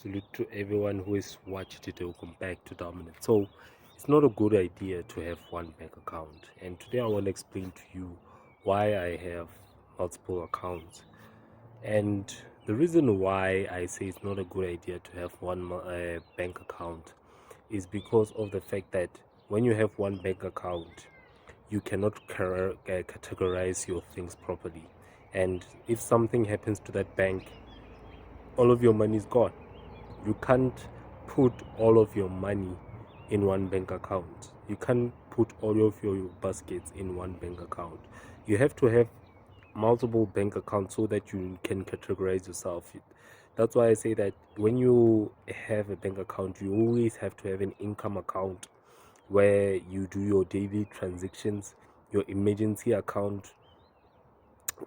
Salute to everyone who has watched it. Welcome back to Dominant. So, it's not a good idea to have one bank account, and today I want to explain to you why I have multiple accounts. And the reason why I say it's not a good idea to have one bank account is because of the fact that when you have one bank account, you cannot categorize your things properly. And if something happens to that bank, all of your money is gone. You can't put all of your money in one bank account. You can't put all of your baskets in one bank account. You have to have multiple bank accounts so that you can categorize yourself. That's why I say that when you have a bank account, you always have to have an income account where you do your daily transactions, your emergency account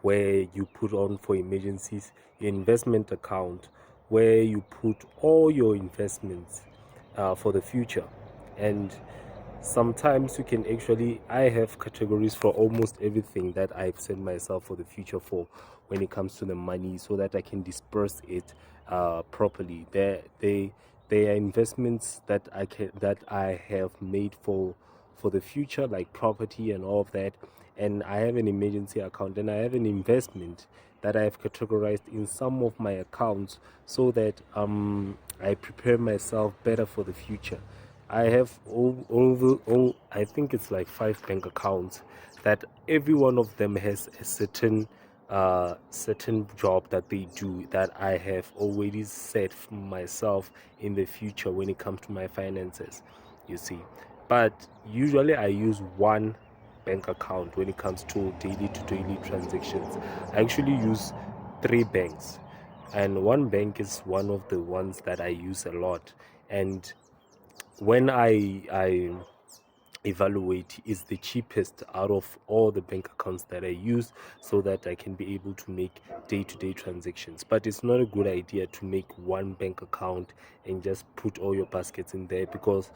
where you put on for emergencies, your investment account where you put all your investments for the future. And sometimes you can actually, I have categories for almost everything that I've set myself for the future for when it comes to the money, so that I can disperse it properly. There are investments that I have made for the future, like property and all of that. And I have an emergency account, and I have an investment that I have categorized in some of my accounts, so that I prepare myself better for the future. I have all I think it's like 5 bank accounts that every one of them has a certain job that they do, that I have already set for myself in the future when it comes to my finances, you see. But usually I use one bank account when it comes to daily transactions. I actually use 3 banks, and one bank is one of the ones that I use a lot. And when I evaluate, is the cheapest out of all the bank accounts that I use, so that I can be able to make day-to-day transactions. But it's not a good idea to make one bank account and just put all your baskets in there, because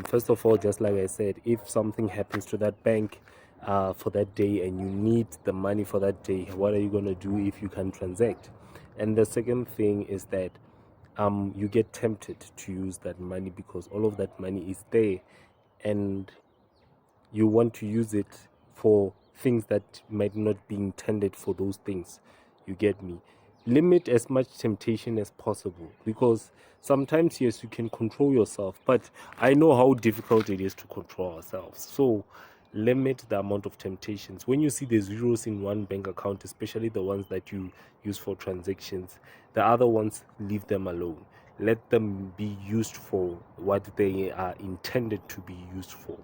first of all, just like I said, if something happens to that bank for that day and you need the money for that day, what are you going to do if you can transact? And the second thing is that you get tempted to use that money because all of that money is there, and you want to use it for things that might not be intended for those things. You get me? Limit as much temptation as possible, because sometimes, yes, you can control yourself, but I know how difficult it is to control ourselves. So limit the amount of temptations. When you see the zeros in one bank account, especially the ones that you use for transactions, the other ones, leave them alone. Let them be used for what they are intended to be used for.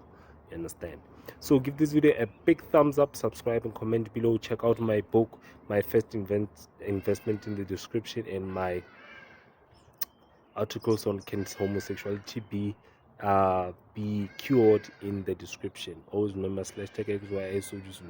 You understand? So give this video a big thumbs up, subscribe, and comment below. Check out my book, My First Investment, in the description, and my articles on can homosexuality be cured in the description. Always remember /tag XYS so just